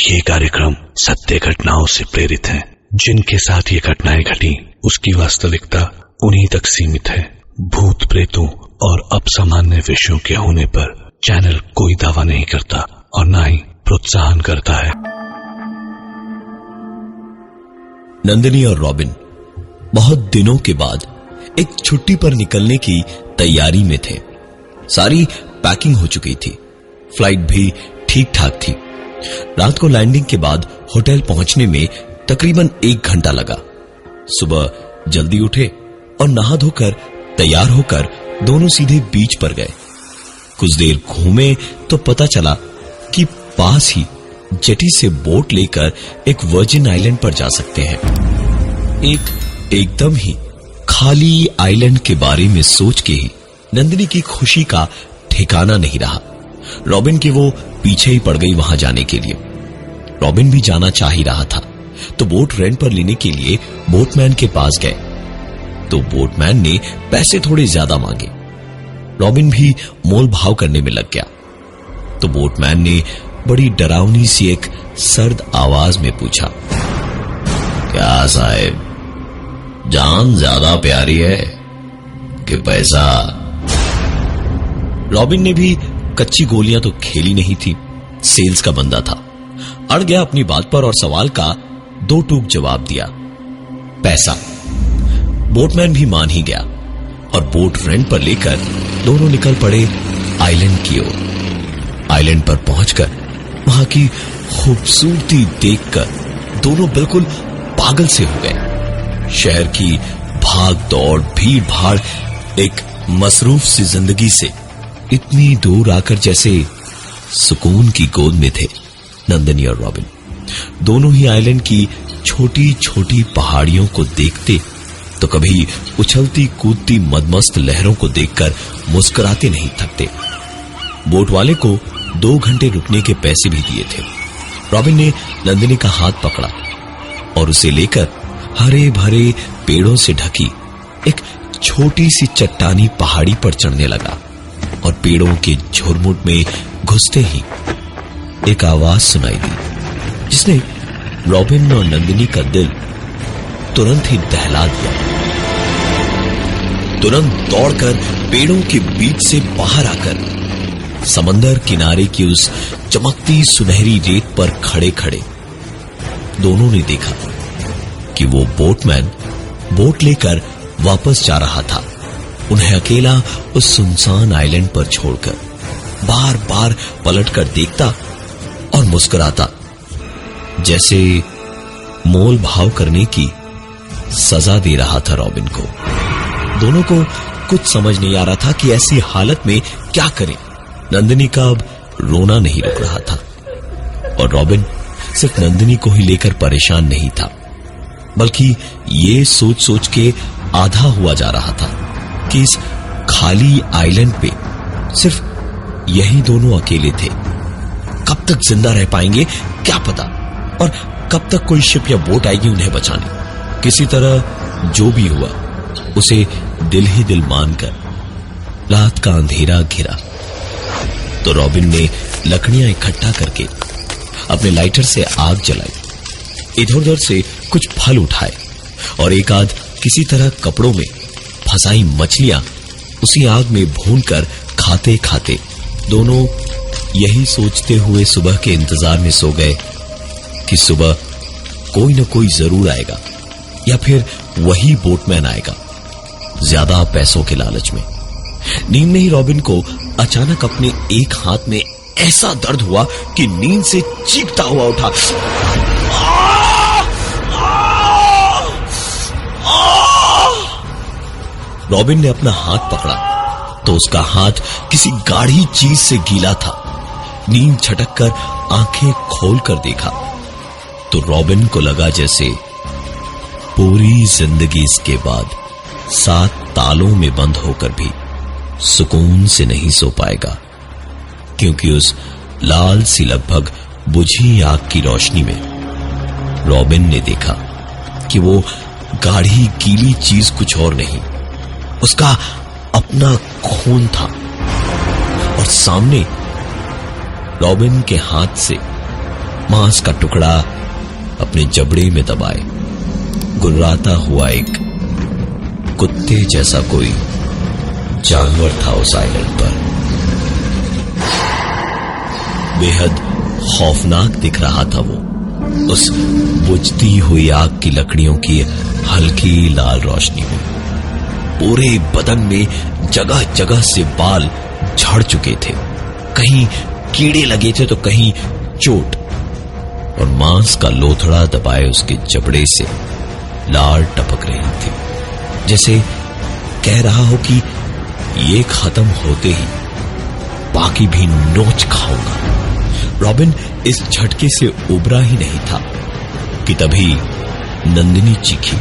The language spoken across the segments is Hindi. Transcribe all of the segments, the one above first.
ये कार्यक्रम सत्य घटनाओं से प्रेरित है। जिनके साथ ये घटनाएं घटी उसकी वास्तविकता उन्हीं तक सीमित है। भूत प्रेतों और असामान्य विषयों के होने पर चैनल कोई दावा नहीं करता और न ही प्रोत्साहन करता है। नंदिनी और रॉबिन बहुत दिनों के बाद एक छुट्टी पर निकलने की तैयारी में थे। सारी पैकिंग हो चुकी थी, फ्लाइट भी ठीक ठाक थी। रात को लैंडिंग के बाद होटल पहुंचने में तकरीबन 1 घंटा लगा। सुबह जल्दी उठे और नहा धोकर तैयार होकर दोनों सीधे बीच पर गए। कुछ देर घूमे तो पता चला कि पास ही जेटी से बोट लेकर एक वर्जिन आइलैंड पर जा सकते हैं। एकदम ही खाली आइलैंड के बारे में सोच के ही नंदिनी की खुशी का ठिकाना नहीं रहा। रॉबिन की वो पीछे ही पड़ गई वहां जाने के लिए। रॉबिन भी जाना चाह ही रहा था तो बोट रेंट पर लेने के लिए बोटमैन के पास गए तो बोटमैन ने पैसे थोड़े ज्यादा मांगे। रॉबिन भी मोल भाव करने में लग गया तो बोटमैन ने बड़ी डरावनी सी एक सर्द आवाज में पूछा, क्या साहब, जान ज्यादा प्यारी है कि पैसा? रॉबिन ने भी कच्ची गोलियां तो खेली नहीं थी, सेल्स का बंदा था। अड़ गया अपनी बात पर और सवाल का 2 टूक जवाब दिया, पैसा। बोटमैन भी मान ही गया और बोट रेंट पर लेकर दोनों निकल पड़े आइलैंड की ओर। आइलैंड पर पहुंचकर वहां की खूबसूरती देखकर दोनों बिल्कुल पागल से हो गए। शहर की भाग दौड़, भीड़ भाड़, एक मसरूफ सी जिंदगी से इतनी दूर आकर जैसे सुकून की गोद में थे नंदिनी और रॉबिन। दोनों ही आइलैंड की छोटी छोटी पहाड़ियों को देखते तो कभी उछलती कूदती मदमस्त लहरों को देखकर मुस्कुराते नहीं थकते। बोट वाले को 2 घंटे रुकने के पैसे भी दिए थे। रॉबिन ने नंदिनी का हाथ पकड़ा और उसे लेकर हरे भरे पेड़ों से ढकी एक छोटी सी चट्टानी पहाड़ी पर चढ़ने लगा और पेड़ों के झुरमुट में घुसते ही एक आवाज सुनाई दी जिसने रॉबिन और नंदिनी का दिल तुरंत ही दहला दिया। तुरंत दौड़कर पेड़ों के बीच से बाहर आकर समंदर किनारे की उस चमकती सुनहरी रेत पर खड़े खड़े दोनों ने देखा कि वो बोटमैन बोट लेकर वापस जा रहा था, उन्हें अकेला उस सुनसान आइलैंड पर छोड़कर। बार बार पलटकर देखता और मुस्कुराता जैसे मोल भाव करने की सजा दे रहा था रॉबिन को। दोनों को कुछ समझ नहीं आ रहा था कि ऐसी हालत में क्या करें। नंदिनी का अब रोना नहीं रुक रहा था और रॉबिन सिर्फ नंदिनी को ही लेकर परेशान नहीं था, बल्कि ये सोच सोच के आधा हुआ जा रहा था कि इस खाली आइलैंड पे सिर्फ यही दोनों अकेले थे। कब तक जिंदा रह पाएंगे क्या पता, और कब तक कोई शिप या बोट आएगी उन्हें बचाने। किसी तरह जो भी हुआ उसे दिल ही दिल मानकर रात का अंधेरा घिरा तो रॉबिन ने लकड़ियां इकट्ठा करके अपने लाइटर से आग जलाई, इधर उधर से कुछ फल उठाए और एक आध किसी तरह कपड़ों में फंसाई मछलियां उसी आग में भूनकर खाते खाते दोनों यही सोचते हुए सुबह के इंतजार में सो गए कि सुबह कोई न कोई जरूर आएगा या फिर वही बोटमैन आएगा, ज्यादा पैसों के लालच में। नींद में ही रॉबिन को अचानक अपने एक हाथ में ऐसा दर्द हुआ कि नींद से चीखता हुआ उठा। रॉबिन ने अपना हाथ पकड़ा तो उसका हाथ किसी गाढ़ी चीज से गीला था। नींद छटक कर आंखें खोलकर देखा तो रॉबिन को लगा जैसे पूरी जिंदगी इसके बाद 7 तालों में बंद होकर भी सुकून से नहीं सो पाएगा, क्योंकि उस लाल सी लगभग बुझी आग की रोशनी में रॉबिन ने देखा कि वो गाढ़ी गीली चीज कुछ और नहीं, उसका अपना खून था। और सामने रॉबिन के हाथ से मांस का टुकड़ा अपने जबड़े में दबाए गुर्राता हुआ एक कुत्ते जैसा कोई जानवर था उस आइलैंड पर। बेहद खौफनाक दिख रहा था वो, उस बुझती हुई आग की लकड़ियों की हल्की लाल रोशनी में। पूरे बदन में जगह जगह से बाल झड़ चुके थे, कहीं कीड़े लगे थे तो कहीं चोट, और मांस का लोथड़ा दबाए उसके जबड़े से लाल टपक रही थी, जैसे कह रहा हो कि ये खत्म होते ही बाकी भी नोच खाऊंगा। रॉबिन इस झटके से उबरा ही नहीं था कि तभी नंदिनी चीखी।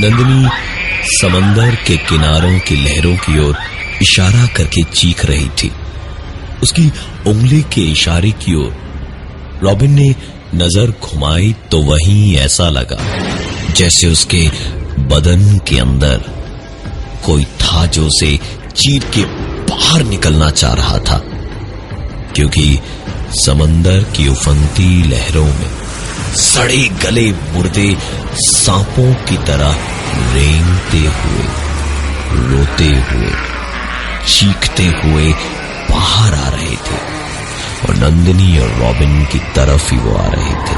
नंदिनी समंदर के किनारों की लहरों की ओर इशारा करके चीख रही थी। उसकी उंगली के इशारे की ओर रॉबिन ने नजर घुमाई तो वहीं ऐसा लगा जैसे उसके बदन के अंदर कोई था जो उसे चीर के बाहर निकलना चाह रहा था, क्योंकि समंदर की उफनती लहरों में सड़े गले मुर्दे सांपों की तरह रेंगते हुए, रोते हुए, चीखते हुए बाहर आ रहे थे, और नंदिनी और रॉबिन की तरफ ही वो आ रहे थे।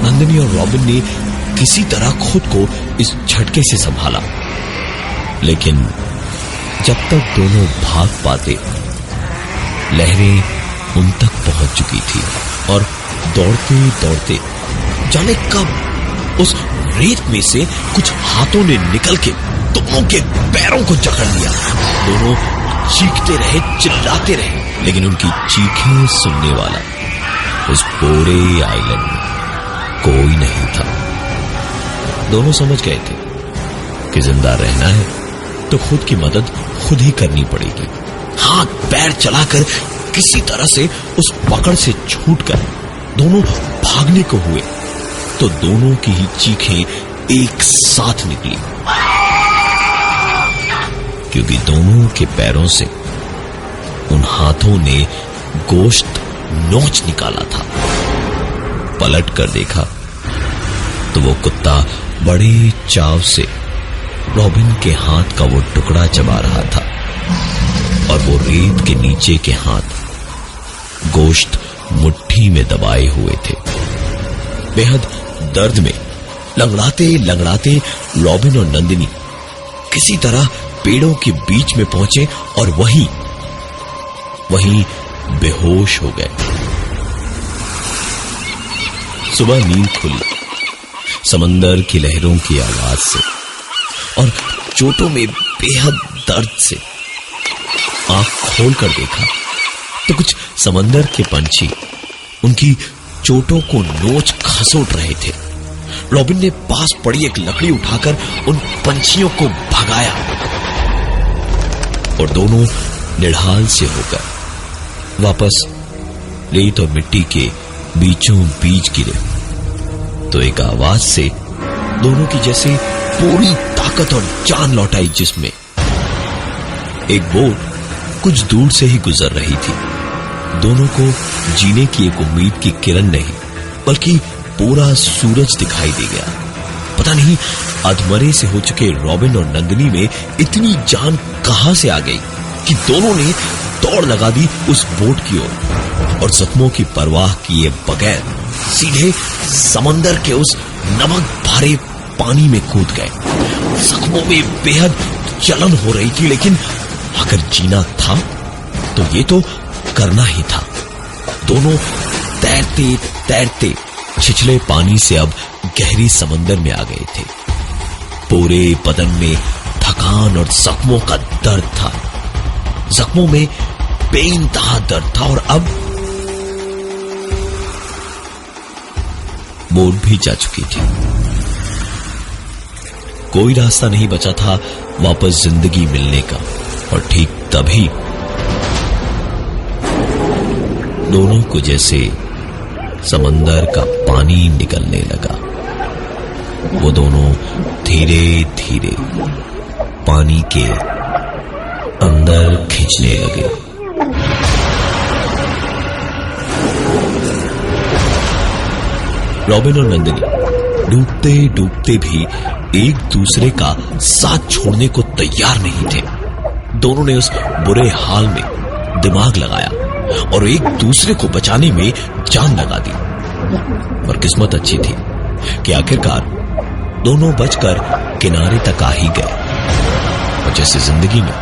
नंदिनी और रॉबिन ने किसी तरह खुद को इस झटके से संभाला, लेकिन जब तक दोनों भाग पाते लहरें उन तक पहुंच चुकी थी, और दौड़ते दौड़ते जाने कब उस रेत में से कुछ हाथों ने निकल के दोनों के पैरों को जकड़ लिया। दोनों चीखते रहे, चिल्लाते रहे, लेकिन उनकी चीखें सुनने वाला उस पूरे आइलैंड में कोई नहीं था। दोनों समझ गए थे कि जिंदा रहना है तो खुद की मदद खुद ही करनी पड़ेगी। हाथ पैर चलाकर किसी तरह से उस पकड़ से छूटकर दोनों भागने को हुए तो दोनों की ही चीखें एक साथ निकली, क्योंकि दोनों के पैरों से उन हाथों ने गोश्त नोच निकाला था। पलट कर देखा तो वो कुत्ता बड़े चाव से रॉबिन के हाथ का वो टुकड़ा चबा रहा था, और वो रेत के नीचे के हाथ गोश्त मुट्ठी में दबाए हुए थे। बेहद दर्द में लंगड़ाते लंगड़ाते रॉबिन और नंदिनी किसी तरह पेड़ों के बीच में पहुंचे और वहीं बेहोश हो गए। सुबह नींद खुली समंदर की लहरों की आवाज से, और चोटों में बेहद दर्द से आंख खोलकर देखा तो कुछ समंदर के पंछी उनकी चोटों को नोच खसोट रहे थे। रॉबिन ने पास पड़ी एक लकड़ी उठाकर उन पंछियों को भगाया, और दोनों निढाल से होकर वापस रेत और मिट्टी के बीचों बीच गिरे तो एक आवाज से दोनों की जैसे पूरी ताकत और जान लौट आई, जिसमें एक बोट कुछ दूर से ही गुजर रही थी। दोनों को जीने की एक उम्मीद की किरण नहीं बल्कि पूरा सूरज दिखाई दे गया। पता नहीं अधमरे से हो चुके रॉबिन और नंदिनी में इतनी जान कहां से आ गई कि दोनों ने दौड़ लगा दी उस बोट की ओर, और जख्मों की परवाह किए बगैर सीधे समंदर के उस नमक भरे पानी में कूद गए। जख्मों में बेहद जलन हो रही थी, लेकिन अगर जीना था तो ये तो करना ही था। दोनों तैरते तैरते छिछले पानी से अब गहरी समंदर में आ गए थे। पूरे बदन में थकान और जख्मों का दर्द था, जख्मों में बेइंतहा दर्द था, और अब बोट भी जा चुकी थी। कोई रास्ता नहीं बचा था वापस जिंदगी मिलने का, और ठीक तभी दोनों को जैसे समंदर का पानी निकलने लगा। वो दोनों धीरे धीरे पानी के अंदर खींचने लगे। रॉबिन और नंदिनी डूबते डूबते भी एक दूसरे का साथ छोड़ने को तैयार नहीं थे। दोनों ने उस बुरे हाल में दिमाग लगाया और एक दूसरे को बचाने में जान लगा दी। पर किस्मत अच्छी थी कि आखिरकार दोनों बचकर किनारे तक आ ही गए। और जैसे जिंदगी में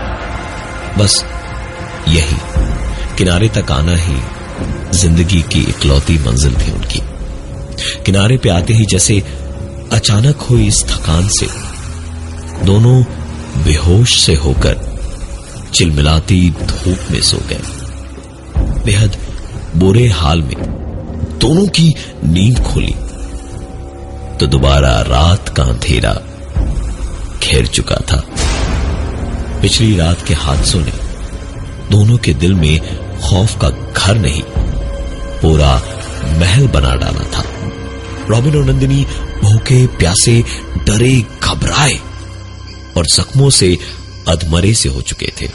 बस यही किनारे तक आना ही जिंदगी की इकलौती मंजिल थी उनकी। किनारे पे आते ही जैसे अचानक हुई इस थकान से दोनों बेहोश से होकर चिलमिलाती धूप में सो गए। बेहद बुरे हाल में दोनों की नींद खुली तो दोबारा रात का अंधेरा घेर चुका था। पिछली रात के हादसों ने दोनों के दिल में खौफ का घर नहीं पूरा महल बना डाला था। रॉबिन और नंदिनी भूखे प्यासे डरे घबराए और जख्मों से अधमरे से हो चुके थे।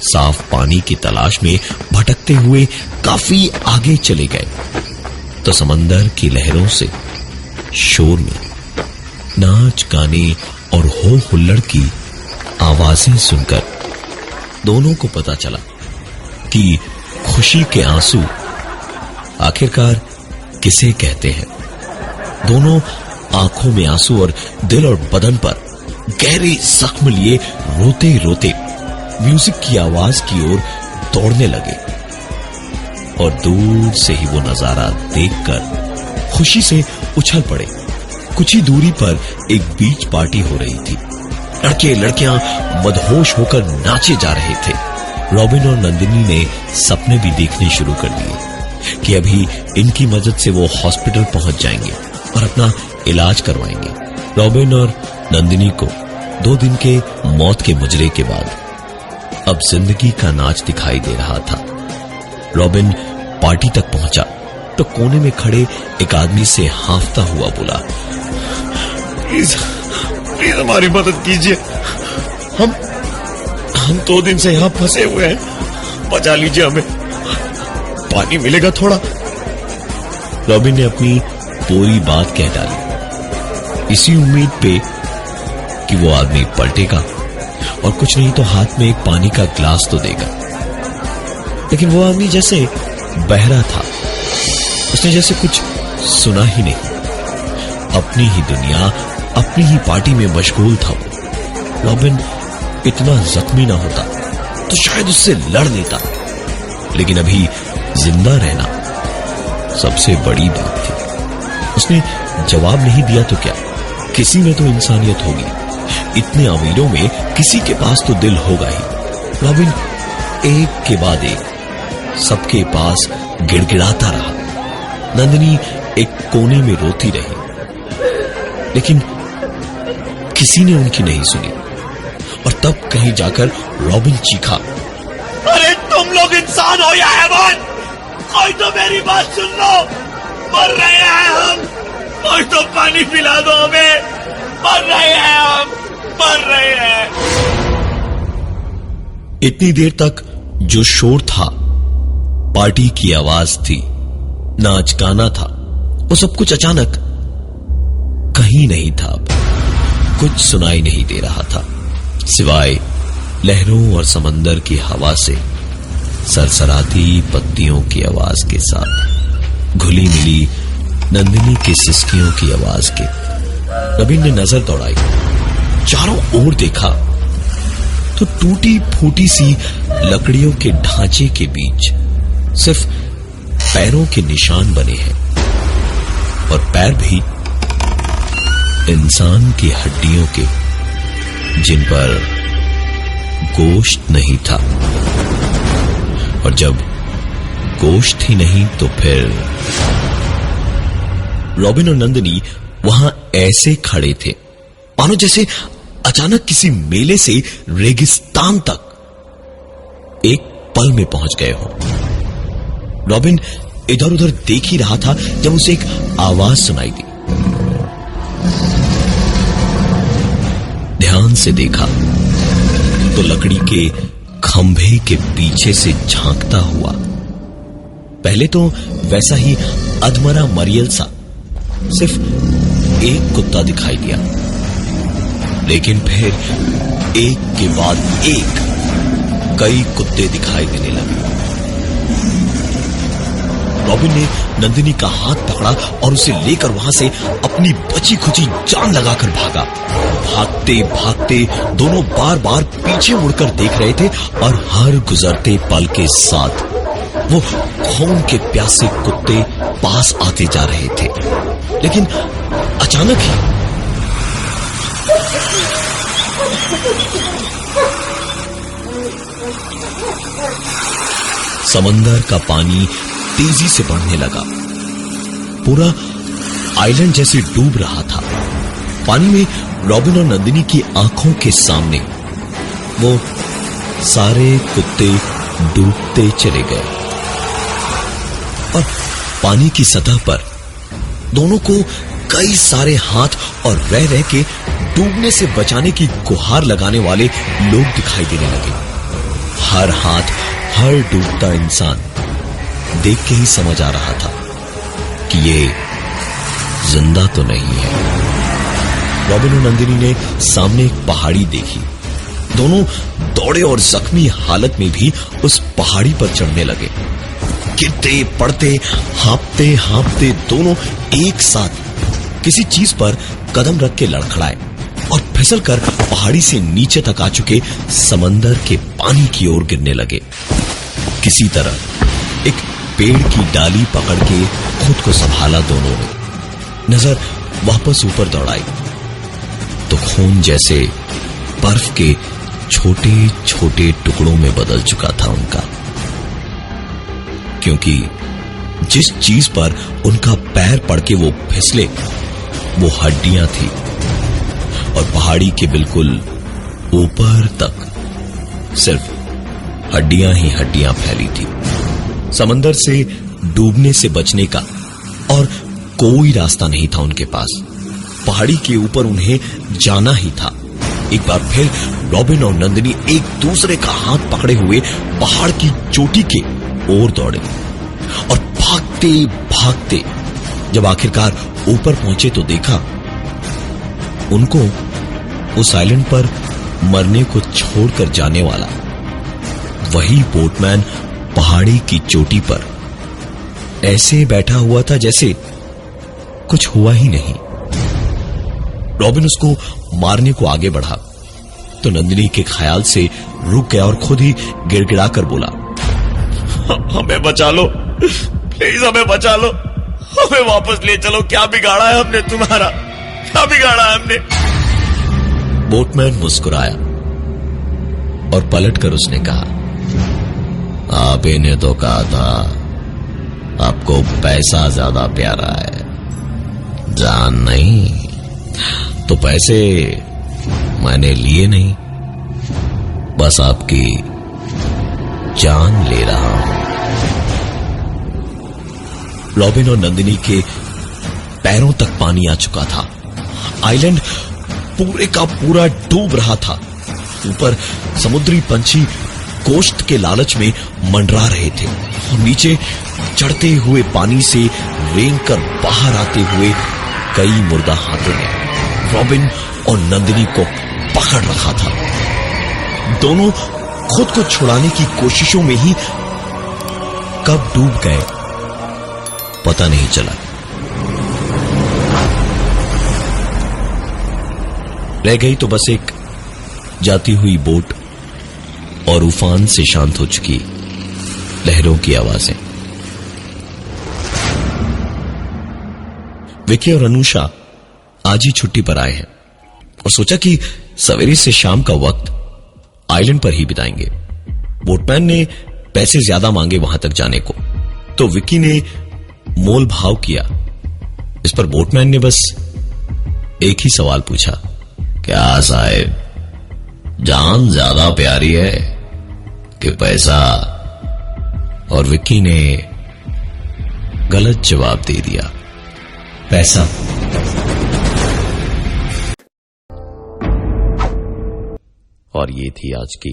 साफ पानी की तलाश में भटकते हुए काफी आगे चले गए तो समंदर की लहरों से शोर में नाच गाने और हो हुल्लड़ की आवाजें सुनकर दोनों को पता चला कि खुशी के आंसू आखिरकार किसे कहते हैं। दोनों आंखों में आंसू और दिल और बदन पर गहरे जख्म लिए रोते रोते म्यूजिक की आवाज की ओर दौड़ने लगे और दूर से ही वो नजारा देखकर खुशी से उछल पड़े। कुछ ही दूरी पर एक बीच पार्टी हो रही थी। लड़के लड़कियां मदहोश होकर नाचे जा रहे थे। रॉबिन और नंदिनी ने सपने भी देखने शुरू कर दिए कि अभी इनकी मदद से वो हॉस्पिटल पहुंच जाएंगे और अपना इलाज करवाएंगे। रॉबिन और नंदिनी को 2 दिन के मौत के मुजरे के बाद अब जिंदगी का नाच दिखाई दे रहा था। रॉबिन पार्टी तक पहुंचा तो कोने में खड़े एक आदमी से हांफता हुआ बोला, प्लीज हमारी मदद कीजिए। हम 2 दिन से यहां फंसे हुए हैं, बचा लीजिए हमें, पानी मिलेगा थोड़ा। रॉबिन ने अपनी पूरी बात कह डाली इसी उम्मीद पे कि वो आदमी पलटेगा और कुछ नहीं तो हाथ में एक पानी का ग्लास तो देगा। लेकिन वो आदमी जैसे बहरा था, उसने जैसे कुछ सुना ही नहीं। अपनी ही दुनिया अपनी ही पार्टी में मशगूल था वो। रॉबिन इतना जख्मी ना होता तो शायद उससे लड़ लेता, लेकिन अभी जिंदा रहना सबसे बड़ी बात थी। उसने जवाब नहीं दिया तो क्या, किसी में तो इंसानियत होगी। इतने अमीरों में किसी के पास तो दिल होगा ही। रॉबिन एक के बाद एक सबके पास गिड़गिड़ाता रहा। नंदिनी एक कोने में रोती रही, लेकिन किसी ने उनकी नहीं सुनी। और तब कहीं जाकर रॉबिन चीखा, अरे तुम लोग इंसान हो या हैवान? कोई तो मेरी बात सुन लो, मर रहे हैं हम, कोई तो पानी पिला दो हमें, मर रहे हैं हम, मर रहे हैं। इतनी देर तक जो शोर था, पार्टी की आवाज थी, नाच गाना था, वो सब कुछ अचानक कहीं नहीं था। अब कुछ सुनाई नहीं दे रहा था सिवाय लहरों और समंदर की हवा से सरसराती पत्तियों की आवाज के साथ घुली मिली नंदिनी की सिसकियों की आवाज के। रॉबिन ने नजर दौड़ाई, चारों ओर देखा तो टूटी फूटी सी लकड़ियों के ढांचे के बीच सिर्फ पैरों के निशान बने हैं, और पैर भी इंसान की हड्डियों के, जिन पर गोश्त नहीं था। और जब गोश्त ही नहीं तो फिर रॉबिन और नंदिनी वहां ऐसे खड़े थे मानो जैसे अचानक किसी मेले से रेगिस्तान तक एक पल में पहुंच गए हो। रॉबिन इधर उधर देख ही रहा था जब उसे एक आवाज सुनाई दी। ध्यान से देखा तो लकड़ी के खंभे के पीछे से झांकता हुआ, पहले तो वैसा ही अधमरा मरियल सा, सिर्फ एक कुत्ता दिखाई दिया, लेकिन फिर एक के बाद एक कई कुत्ते दिखाई देने लगे। रॉबिन ने नंदिनी का हाथ पकड़ा और उसे लेकर वहां से अपनी बची खुची जान लगाकर भागा। भागते भागते दोनों बार बार पीछे मुड़कर देख रहे थे और हर गुजरते पल के साथ वो खून के प्यासे कुत्ते पास आते जा रहे थे। लेकिन अचानक ही समंदर का पानी तेजी से बढ़ने लगा। पूरा आइलैंड जैसे डूब रहा था। पानी में रॉबिन और नंदिनी की आंखों के सामने वो सारे कुत्ते डूबते चले गए और पानी की सतह पर दोनों को कई सारे हाथ और रह रह के डूबने से बचाने की गुहार लगाने वाले लोग दिखाई देने लगे। हर हाथ, हर डूबता इंसान देख के ही समझ आ रहा था कि ये जिंदा तो नहीं है। रॉबिन और नंदिनी ने सामने एक पहाड़ी देखी। दोनों दौड़े और जख्मी हालत में भी उस पहाड़ी पर चढ़ने लगे। गिरते पड़ते हाँपते हाँपते दोनों एक साथ किसी चीज पर कदम रख के लड़खड़ाए और फिसलकर पहाड़ी से नीचे तक आ चुके समंदर के पानी की ओर गिरने लगे। किसी तरह एक पेड़ की डाली पकड़ के खुद को संभाला दोनों ने। नजर वापस ऊपर दौड़ाई तो खून जैसे बर्फ के छोटे छोटे टुकड़ों में बदल चुका था उनका, क्योंकि जिस चीज पर उनका पैर पड़ के वो फिसले वो हड्डियां थी और पहाड़ी के बिल्कुल ऊपर तक सिर्फ हड्डियां ही हड्डियां फैली थी। समंदर से डूबने से बचने का और कोई रास्ता नहीं था उनके पास। पहाड़ी के ऊपर उन्हें जाना ही था। एक बार फिर रॉबिन और नंदिनी एक दूसरे का हाथ पकड़े हुए पहाड़ की चोटी के ओर दौड़े और भागते भागते जब आखिरकार ऊपर पहुंचे तो देखा उनको उस आइलैंड पर मरने को छोड़कर जाने वाला वही बोटमैन पहाड़ी की चोटी पर ऐसे बैठा हुआ था जैसे कुछ हुआ ही नहीं। रॉबिन उसको मारने को आगे बढ़ा तो नंदिनी के ख्याल से रुक गया और खुद ही गिड़गिड़ाकर बोला, हमें बचा लो, प्लीज हमें बचा लो, हमें वापस ले चलो। क्या बिगाड़ा है हमने तुम्हारा, क्या बिगाड़ा है हमने? बोटमैन मुस्कुराया और पलटकर उसने कहा, आप ही ने तो कहा था आपको पैसा ज्यादा प्यारा है, जान नहीं। तो पैसे मैंने लिए नहीं, बस आपकी जान ले रहा हूं। रॉबिन और नंदिनी के पैरों तक पानी आ चुका था। आइलैंड पूरे का पूरा डूब रहा था। ऊपर समुद्री पंछी गोश्त के लालच में मंडरा रहे थे और नीचे चढ़ते हुए पानी से रेंग कर बाहर आते हुए कई मुर्दा हाथों ने रॉबिन और नंदिनी को पकड़ रखा था। दोनों खुद को छुड़ाने की कोशिशों में ही कब डूब गए पता नहीं चला। रह गई तो बस एक जाती हुई बोट और उफान से शांत हो चुकी लहरों की आवाजें। विकी और अनुषा आज ही छुट्टी पर आए हैं और सोचा कि सवेरे से शाम का वक्त आइलैंड पर ही बिताएंगे। बोटमैन ने पैसे ज्यादा मांगे वहां तक जाने को, तो विकी ने मोल भाव किया। इस पर बोटमैन ने बस एक ही सवाल पूछा, क्या साहब, जान ज्यादा प्यारी है कि पैसा? और विकी ने गलत जवाब दे दिया, पैसा। और ये थी आज की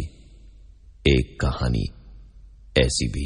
एक कहानी ऐसी भी।